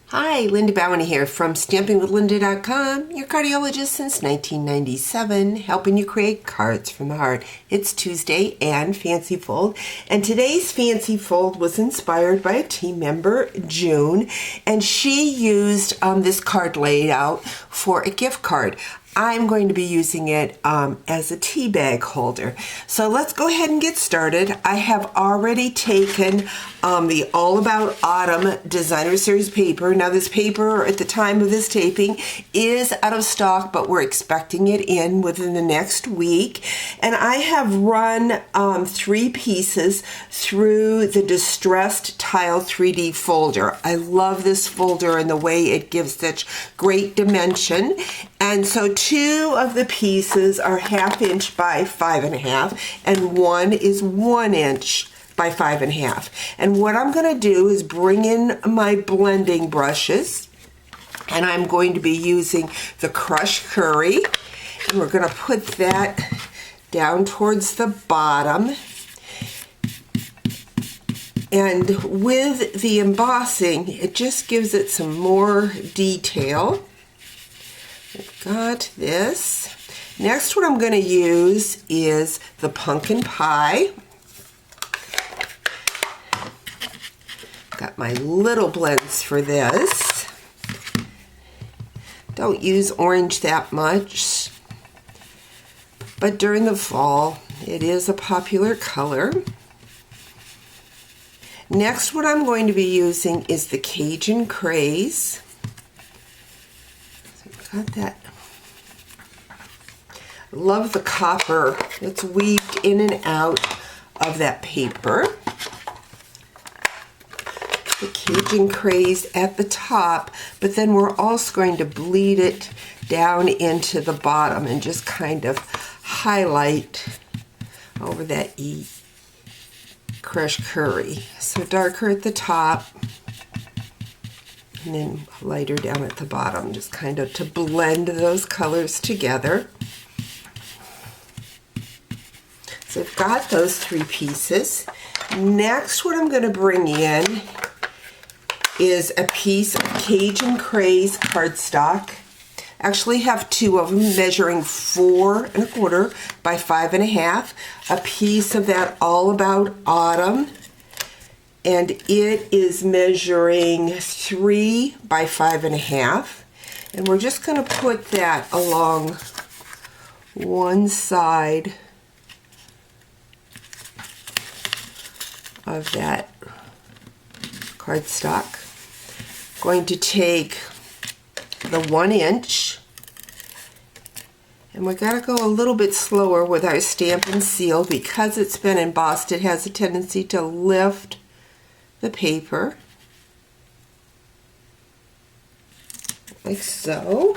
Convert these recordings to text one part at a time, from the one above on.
Hi, Linda Bowenty here from StampingWithLinda.com, your cardiologist since 1997, helping you create cards from the heart. It's Tuesday and Fancy Fold, and today's Fancy Fold was inspired by a team member, June, and she used this card layout for a gift card. I'm going to be using it as a tea bag holder. So let's go ahead and get started. I have already taken the All About Autumn Designer Series paper. Now this paper at the time of this taping is out of stock, but we're expecting it in within the next week. And I have run 3 pieces through the Distressed Tile 3D folder. I love this folder and the way it gives such great dimension. And so 2 of the pieces are 1/2 inch by 5.5, and 1 is 1 inch by 5.5. And what I'm going to do is bring in my blending brushes, and I'm going to be using the Crushed Curry, and we're going to put that down towards the bottom. And with the embossing, it just gives it some more detail. Got this. Next, what I'm going to use is the pumpkin pie. Got my little blends for this. Don't use orange that much, but during the fall, it is a popular color. Next, what I'm going to be using is the Cajun Craze. So got that. Love the copper that's weaved in and out of that paper. The Cajun Craze at the top, but then we're also going to bleed it down into the bottom and just kind of highlight over that Crushed Curry. So darker at the top and then lighter down at the bottom, just kind of to blend those colors together. So I've got those 3 pieces. Next, what I'm going to bring in is a piece of Cajun Craze cardstock. Actually have 2 of them measuring 4 1/4 by 5.5. A piece of that All About Autumn, and it is measuring 3 by 5.5. And we're just going to put that along one side of that cardstock. Going to take the 1 inch, and we got to go a little bit slower with our stamp and seal because it's been embossed. It has a tendency to lift the paper like so.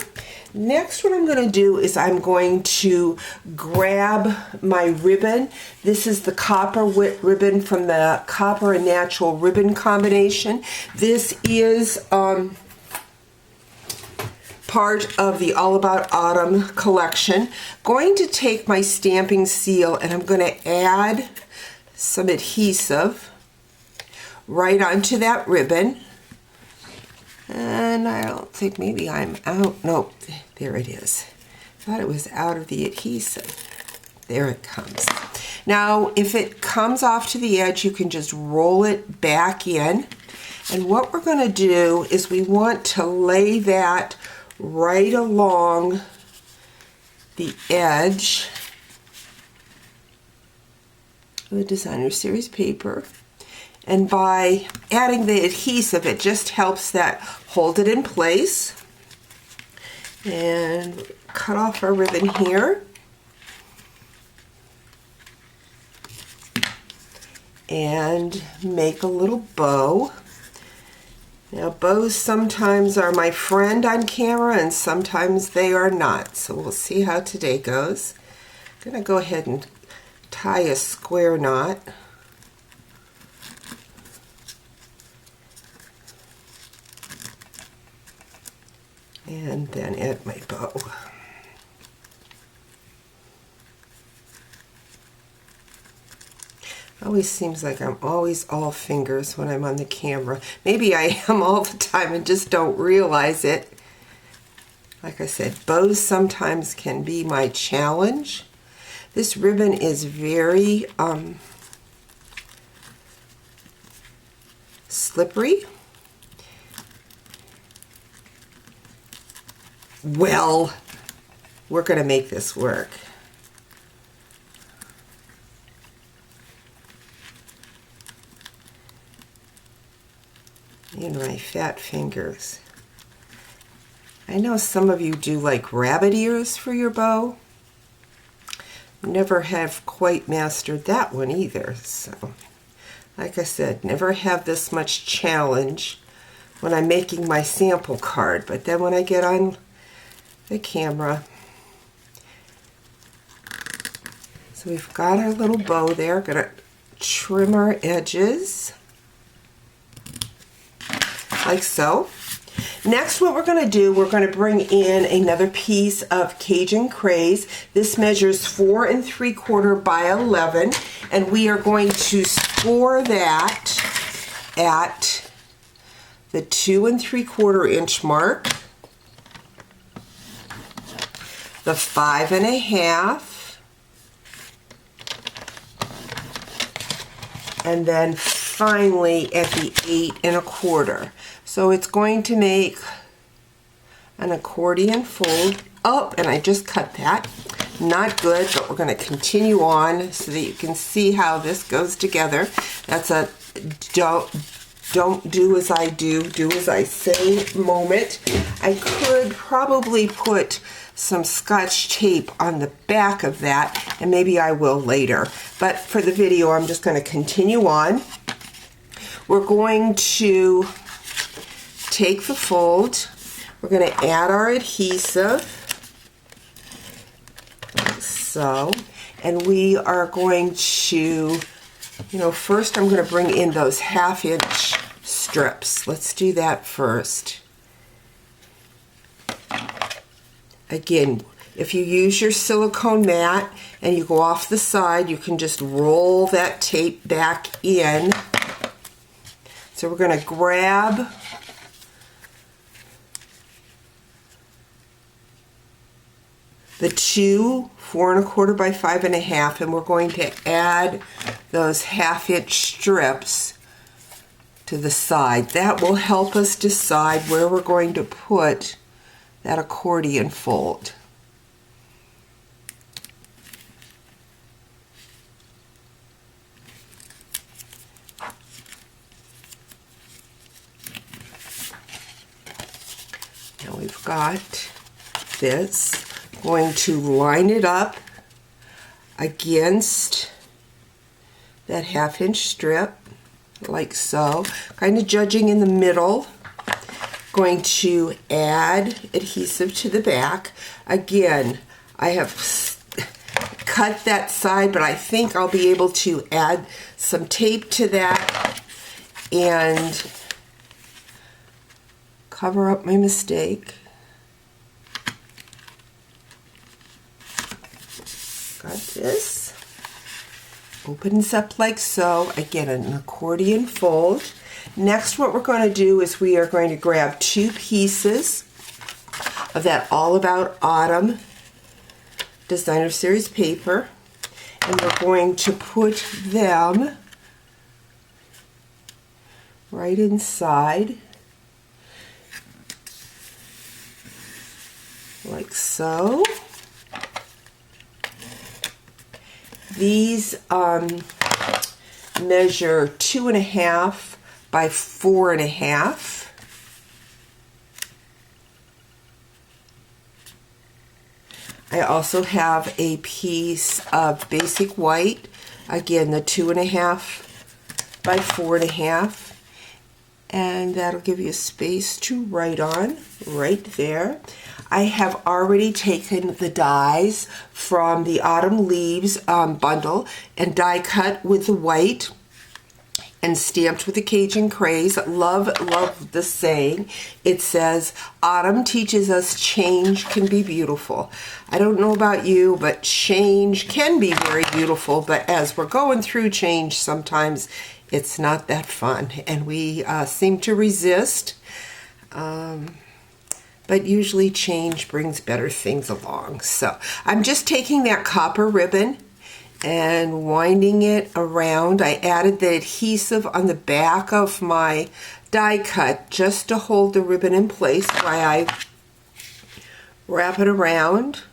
Next, what I'm going to do is I'm going to grab my ribbon. This is the copper wit ribbon from the copper and natural ribbon combination. This is part of the All About Autumn collection. Going to take my stamping seal and I'm going to add some adhesive right onto that ribbon. And I don't think, maybe I'm out. Nope, there it is. Thought it was out of the adhesive. There it comes. Now, if it comes off to the edge, you can just roll it back in. And what we're going to do is we want to lay that right along the edge of the Designer Series paper. And by adding the adhesive, it just helps that hold it in place. And cut off our ribbon here. And make a little bow. Now, bows sometimes are my friend on camera and sometimes they are not. So we'll see how today goes. I'm going to go ahead and tie a square knot. And then add my bow. Always seems like I'm always all fingers when I'm on the camera. Maybe I am all the time and just don't realize it. Like I said, bows sometimes can be my challenge. This ribbon is very slippery. Well, we're going to make this work. In my fat fingers. I know some of you do like rabbit ears for your bow. Never have quite mastered that one either. So, like I said, never have this much challenge when I'm making my sample card. But then when I get on the camera, so we've got our little bow there. Gonna trim our edges like so. Next, what we're going to do, we're going to bring in another piece of Cajun Craze. This measures 4 3/4 by 11, and we are going to score that at the 2 3/4 inch mark, the 5 1/2, and then finally at the 8 1/4. So it's going to make an accordion fold. Oh, and I just cut that. Not good, but we're going to continue on so that you can see how this goes together. That's a don't do as I do as I say moment. I could probably put some Scotch tape on the back of that, and maybe I will later. But for the video, I'm just going to continue on. We're going to take the fold, we're going to add our adhesive, like so, and we are going to, first I'm going to bring in those 1/2 inch strips. Let's do that first. Again, if you use your silicone mat and you go off the side, you can just roll that tape back in. So we're going to grab the 2 4 1/4 by 5 1/2, and we're going to add those 1/2 inch strips to the side. That will help us decide where we're going to put that accordion fold. Now we've got this. Going to line it up against that 1/2 inch strip, like so, kind of judging in the middle. Going to add adhesive to the back. Again, I have cut that side, but I think I'll be able to add some tape to that and cover up my mistake. Got this. Opens up like so. Again, an accordion fold. Next, what we're going to do is we are going to grab 2 pieces of that All About Autumn Designer Series paper, and we're going to put them right inside, like so. These measure 2 1/2 by 4 1/2. I also have a piece of basic white, again the 2 1/2 by 4 1/2, and that'll give you space to write on right there. I have already taken the dies from the Autumn Leaves bundle and die cut with the white and stamped with the Cajun craze. Love the saying. It says, autumn teaches us change can be beautiful. I don't know about you, but change can be very beautiful, but as we're going through change, sometimes it's not that fun, and we seem to resist. But usually change brings better things along. So I'm just taking that copper ribbon and winding it around. I added the adhesive on the back of my die cut just to hold the ribbon in place while I wrap it around.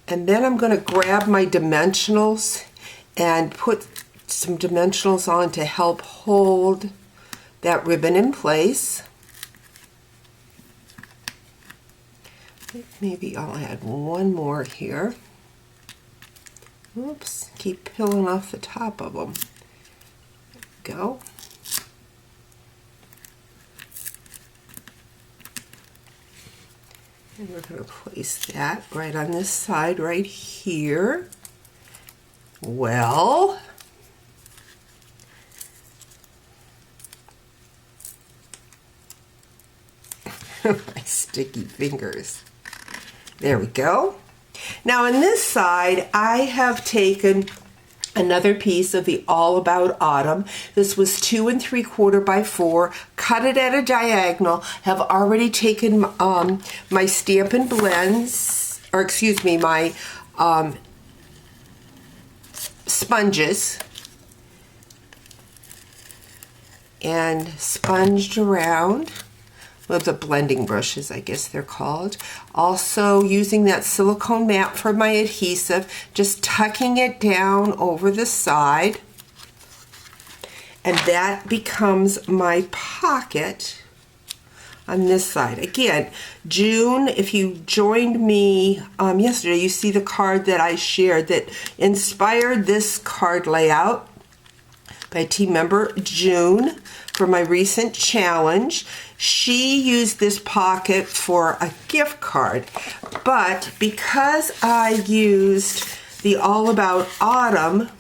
And then I'm going to grab my dimensionals and put some dimensionals on to help hold that ribbon in place. Maybe I'll add one more here. Oops, keep peeling off the top of them. There we go. And we're going to place that right on this side right here. Well, my sticky fingers. There we go. Now on this side, I have taken another piece of the All About Autumn. This was 2 3/4 by 4. Cut it at a diagonal. Have already taken my Stampin' Blends, or excuse me, my sponges, and sponged around with the blending brushes, I guess they're called. Also using that silicone mat for my adhesive, just tucking it down over the side. And that becomes my pocket on this side. Again, June, if you joined me yesterday, you see the card that I shared that inspired this card layout by team member June for my recent challenge. She used this pocket for a gift card, but because I used the All About Autumn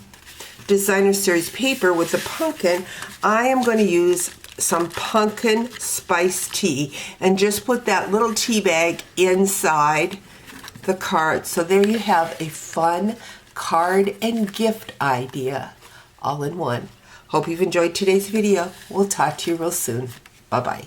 Designer Series paper with the pumpkin, I am going to use some pumpkin spice tea and just put that little tea bag inside the card. So there you have a fun card and gift idea all in one. Hope you've enjoyed today's video. We'll talk to you real soon. Bye-bye.